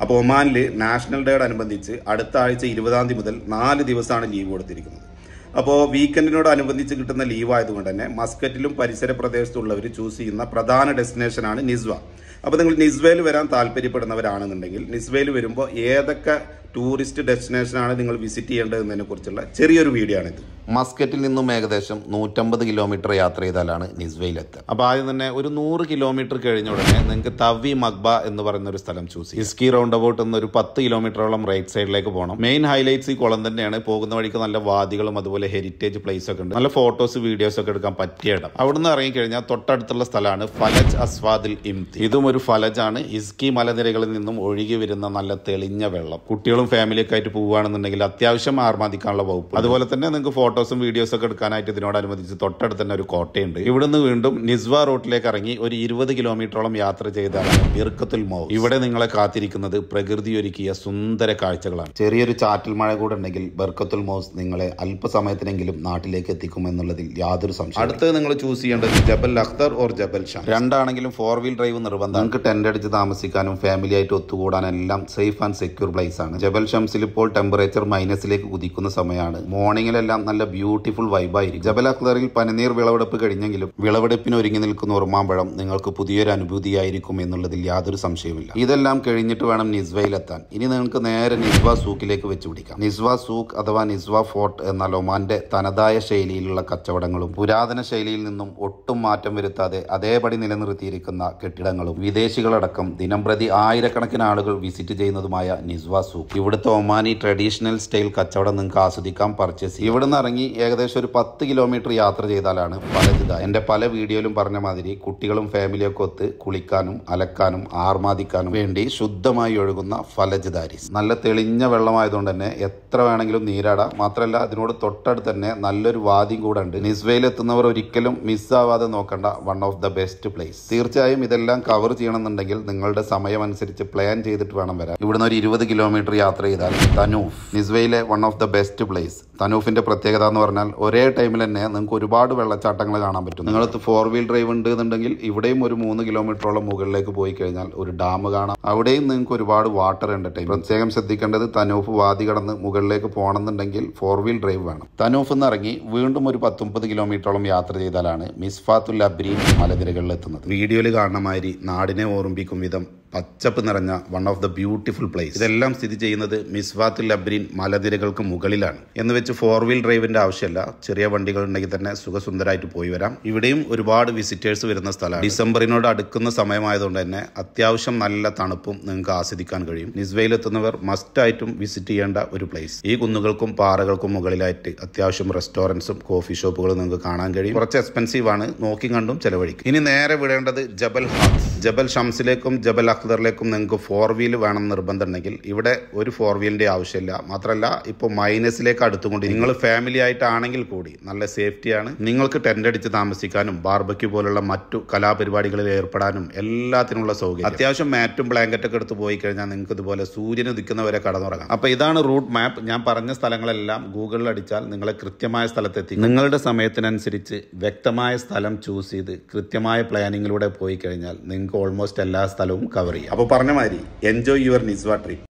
അപ്പോൾ ഒമാനിൽ നാഷണൽ ഡേയോടനുബന്ധിച്ച് അടുത്ത ആഴ്ച 20-ാം തീയതി മുതൽ 4 ദിവസമാണ് ലീവ് കൊടുത്തിരിക്കുന്നത്. അപ്പോൾ വീക്കെൻഡിനോടനുബന്ധിച്ച് കിട്ടുന്ന ലീവ് ആയതുകൊണ്ട് തന്നെ മസ്കറ്റിലും പരിസര പ്രദേശത്തുള്ളവർ ചൂസ് ചെയ്യുന്ന പ്രധാന ഡെസ്റ്റിനേഷനാണ് നിസ്വ. അപ്പോൾ നിങ്ങൾ നിസ്വയിൽ വരാൻ താല്പര്യപ്പെടുന്നവരാണെന്നുണ്ടെങ്കിൽ നിസ്വയിൽ വരുമ്പോൾ ഏതൊക്കെ ടൂറിസ്റ്റ് ഡെസ്റ്റിനേഷനാണ് നിങ്ങൾ വിസിറ്റ് ചെയ്യേണ്ടതെന്നതിനെ കുറിച്ചുള്ള ചെറിയൊരു വീഡിയോ ആണിത്. മസ്കറ്റിൽ നിന്നും ഏകദേശം 150 കിലോമീറ്റർ യാത്ര ചെയ്താലാണ് നിസ്വയിലെത്തുക. അപ്പോൾ ആദ്യം തന്നെ ഒരു 100 കിലോമീറ്റർ കഴിഞ്ഞ ഉടനെ നിങ്ങൾക്ക് തവി മഗ്ബ എന്ന് പറയുന്ന ഒരു സ്ഥലം ചൂസ് ചെയ്യും. ഇസ്കി റൗണ്ട് അബൌട്ട് എന്നൊരു 10 കിലോമീറ്ററോളം റൈറ്റ് സൈഡിലേക്ക് പോകണം. മെയിൻ ഹൈലൈറ്റ്സ് ഈ കുളം തന്നെയാണ്. പോകുന്ന വഴിക്ക് നല്ല വാദികളും അതുപോലെ ഹെറിറ്റേജ് പ്ലേസ് ഒക്കെ ഉണ്ട്. നല്ല ഫോട്ടോസ് വീഡിയോസ് ഒക്കെ എടുക്കാൻ പറ്റിയ ഇടം. അവിടുന്ന് ഇറങ്ങിക്കഴിഞ്ഞാൽ തൊട്ടടുത്തുള്ള സ്ഥലമാണ് ഫലജ് അസ്വാദിൽ ഇംതി. ഇതും ഒരു ഫലജാണ്. ഇസ്കി മലനിരകളിൽ നിന്നും ഒഴുകി വരുന്ന നല്ല തെളിഞ്ഞ വെള്ളം. കുട്ടികളും ഫാമിലിയൊക്കെ ആയിട്ട് പോവുകയാണെന്നുണ്ടെങ്കിൽ അത്യാവശ്യം ആർമാദിക്കാനുള്ള വകുപ്പ്. അതുപോലെ തന്നെ നിങ്ങൾക്ക് ഫോട്ടോസും വീഡിയോസും ഒക്കെ എടുക്കാനായിട്ട് ഇതിനോടനുബന്ധിച്ച് തൊട്ടടുത്ത് തന്നെ ഒരു കോട്ടയുണ്ട്. ഇവിടുന്ന് വീണ്ടും നിസ്വ റോട്ടിലേക്ക് ഇറങ്ങി ഒരു 20 കിലോമീറ്ററോളം യാത്ര ചെയ്താണ് ബിർക്കത്തുൽ മൗസ്. ഇവിടെ നിങ്ങളെ കാത്തിരിക്കുന്നത് പ്രകൃതി ഒരുക്കിയ സുന്ദര കാഴ്ചകളാണ്. ചെറിയൊരു ചാറ്റൽ മഴ കൂടെ ഉണ്ടെങ്കിൽ ബിർക്കത്തുൽ മൗസ് നിങ്ങളെ അല്പസമയത്തിനെങ്കിലും നാട്ടിലേക്ക് എത്തിക്കും എന്നുള്ളതിൽ യാതൊരു സംശയം. അടുത്തത് നിങ്ങൾ ചൂസ് ചെയ്യേണ്ടത് Jebel Akhdar or Jebel Shams. രണ്ടാണെങ്കിലും 4-വീൽ ഡ്രൈവ് നിർബന്ധം. നിങ്ങൾക്ക് ടെന്റ് അടിച്ച് താമസിക്കാനും ഫാമിലി ആയിട്ട് ഒത്തുകൂടാനും എല്ലാം സേഫ് ആൻഡ് സെക്യൂർ പ്ലേസ് ആണ്. ജബൽ ഷംസിൽ ഇപ്പോൾ ടെമ്പറേച്ചർ മൈനസിലേക്ക് കുതിക്കുന്ന സമയമാണ്. മോർണിംഗിലെല്ലാം നല്ല ബ്യൂട്ടിഫുൾ വൈബായിരിക്കും. ജബൽ അഖ്തറിൽ പനിനീർ വിളവെടുപ്പ് കഴിഞ്ഞെങ്കിലും വിളവെടുപ്പിന് ഒരുങ്ങി നിൽക്കുന്ന ഉറുമാമ്പഴം നിങ്ങൾക്ക് പുതിയൊരു അനുഭൂതിയായിരിക്കും എന്നുള്ളതിൽ യാതൊരു സംശയവുമില്ല. ഇതെല്ലാം കഴിഞ്ഞിട്ട് വേണം നിസ്വയിലെത്താൻ. ഇനി നിങ്ങൾക്ക് നേരെ നിസ്വ സൂക്കിലേക്ക് വെച്ച് പിടിക്കാം. നിസ്വ സൂക്ക് അഥവാ നിസ്വ ഫോർട്ട് എന്നാൽ ഒമാന്റെ തനതായ ശൈലിയിലുള്ള കച്ചവടങ്ങളും പുരാതന ശൈലിയിൽ നിന്നും ഒട്ടും മാറ്റം വരുത്താതെ അതേപടി നിലനിർത്തിയിരിക്കുന്ന കെട്ടിടങ്ങളും വിദേശികളടക്കം ദിനംപ്രതി ആയിരക്കണക്കിന് ആളുകൾ വിസിറ്റ് ചെയ്യുന്നതുമായ നിസ്വ സൂക്ക്. ഇവിടുത്തെ ഒമാനി ട്രഡീഷണൽ സ്റ്റൈൽ കച്ചവടം നിങ്ങൾക്ക് ആസ്വദിക്കാം, പർച്ചേസ് ചെയ്യും. ഇവിടുന്ന് ഇറങ്ങി ഏകദേശം ഒരു 10 കിലോമീറ്റർ യാത്ര ചെയ്താലാണ് ഫലജ് ദാരിസ്. എന്റെ പല വീഡിയോയിലും പറഞ്ഞ മാതിരി കുട്ടികളും ഫാമിലിയൊക്കെ ഒത്ത് കുളിക്കാനും അലക്കാനും ആർമാദിക്കാനും വേണ്ടി ശുദ്ധമായി ഒഴുകുന്ന ഫലജ് ദാരിസ്. നല്ല തെളിഞ്ഞ വെള്ളമായതുകൊണ്ട് തന്നെ എത്ര വേണമെങ്കിലും നീരാടാം. മാത്രമല്ല അതിനോട് തൊട്ടടുത്ത് തന്നെ നല്ലൊരു വാദിയും കൂടെ ഉണ്ട്. നിസ്വയിൽ എത്തുന്നവർ ഒരിക്കലും മിസ്സാവാതെ നോക്കേണ്ട one of the best place. തീർച്ചയായും ഇതെല്ലാം കവർ ചെയ്യണമെന്നുണ്ടെങ്കിൽ നിങ്ങളുടെ സമയമനുസരിച്ച് പ്ലാൻ ചെയ്തിട്ട് വേണം വരാൻ. ഇവിടുന്ന് ഒരു 20 കിലോമീറ്റർ യാത്ര ചെയ്താൽ തനൂഫ്, നിസ്വയിലെ one of the best place. തനൂഫിന്റെ പ്രത്യേകത എന്ന് പറഞ്ഞാൽ ഒരേ ടൈമിൽ തന്നെ നിങ്ങൾക്ക് ഒരുപാട് വെള്ളച്ചാട്ടങ്ങൾ കാണാൻ പറ്റും. നിങ്ങൾക്ക് 4-വീൽ ഡ്രൈവ് ഉണ്ട് എന്നുണ്ടെങ്കിൽ ഇവിടെയും ഒരു 3 കിലോമീറ്ററോളം മുകളിലേക്ക് പോയി കഴിഞ്ഞാൽ ഒരു ഡാം കാണാം. അവിടെയും നിങ്ങൾക്ക് ഒരുപാട് വാട്ടർ എന്റർടൈൻ. പ്രത്യേകം ശ്രദ്ധിക്കേണ്ടത് തനൂഫ് വാദി കടന്ന് മുകളിലേക്ക് പോകണമെന്നുണ്ടെങ്കിൽ 4-വീൽ ഡ്രൈവ് വേണം. തനൂഫ് നിന്ന് ഇറങ്ങി വീണ്ടും ഒരു 19 കിലോമീറ്ററോളം യാത്ര ചെയ്താലാണ് മിസ്ഫാത്തുൽ അബ്രീൻ മലനിരകളിൽ എത്തുന്നത്. വീഡിയോയിൽ കാണുന്ന മാതിരി നാടിനെ ഓർമ്മിപ്പിക്കും വിധം പച്ചപ്പ് നിറഞ്ഞ one of the beautiful place. ഇതെല്ലാം സ്ഥിതി ചെയ്യുന്നത് മിസ്ഫാത്തുൽ അബ്രീൻ മലനിരകൾക്ക് മുകളിലാണ്. എന്ന് വെച്ച് 4-വീൽ ഡ്രൈവിന്റെ ആവശ്യമില്ല. ചെറിയ വണ്ടികൾ ഉണ്ടെങ്കിൽ തന്നെ സുഖസുന്ദരമായിട്ട് പോയി വരാം. ഇവിടെയും ഒരുപാട് വിസിറ്റേഴ്സ് വരുന്ന സ്ഥലമാണ്. ഡിസംബറിനോട് അടുക്കുന്ന സമയമായതുകൊണ്ട് തന്നെ അത്യാവശ്യം നല്ല തണുപ്പും നിങ്ങൾക്ക് ആസ്വദിക്കാൻ കഴിയും. നിസ്വയിലെത്തുന്നവർ മസ്റ്റായിട്ടും വിസിറ്റ് ചെയ്യേണ്ട ഒരു പ്ലേസ്. ഈ കുന്നുകൾക്കും പാറകൾക്കും മുകളിലായിട്ട് അത്യാവശ്യം റെസ്റ്റോറൻറ്റ്സും കോഫി ഷോപ്പുകളും നിങ്ങൾക്ക് കാണാൻ കഴിയും. കുറച്ച് എക്സ്പെൻസീവ് ആണ്, നോക്കി കണ്ടും ചെലവഴിക്കും. ഇനി നേരെ വിടേണ്ടത് ജബൽ ഹാത്ത്. ജബൽ ഷംസിലേക്കും ജബൽ അഖ്തറിലേക്കും നിങ്ങൾക്ക് 4-വീൽ വേണം നിർബന്ധം ഉണ്ടെങ്കിൽ ഇവിടെ ഒരു 4-വീലിന്റെ ആവശ്യമില്ല. മാത്രമല്ല ഇപ്പോൾ മൈനസിലേക്ക് അടുത്തുകൊണ്ട് നിങ്ങൾ ഫാമിലി ആയിട്ടാണെങ്കിൽ കൂടി നല്ല സേഫ്റ്റിയാണ്. നിങ്ങൾക്ക് ടെന്റ് അടിച്ച് താമസിക്കാനും ബാർബക്യൂ പോലുള്ള മറ്റു കലാപരിപാടികളിൽ ഏർപ്പെടാനും എല്ലാത്തിനുള്ള സൗകര്യം. അത്യാവശ്യം മാറ്റും ബ്ലാങ്കറ്റ് ഒക്കെ എടുത്ത് പോയി കഴിഞ്ഞാൽ നിങ്ങൾക്ക് ഇതുപോലെ സൂര്യൻ ഉദിക്കുന്നവരെ കടന്നുറങ്ങാം. അപ്പൊ ഇതാണ് റൂട്ട് മാപ്പ്. ഞാൻ പറഞ്ഞ സ്ഥലങ്ങളെല്ലാം ഗൂഗിളിൽ അടിച്ചാൽ നിങ്ങളെ കൃത്യമായ സ്ഥലത്തെത്തി. നിങ്ങളുടെ സമയത്തിനനുസരിച്ച് വ്യക്തമായ സ്ഥലം ചൂസ് ചെയ്ത് കൃത്യമായ പ്ലാനിങ്ങിലൂടെ പോയി കഴിഞ്ഞാൽ നിങ്ങൾക്ക് ഓൾമോസ്റ്റ് എല്ലാ സ്ഥലവും കവർ ചെയ്യാം. അപ്പോൾ പറഞ്ഞ മാതിരി എൻജോയ് യുവർ നിസ്വ ട്രിപ്പ്.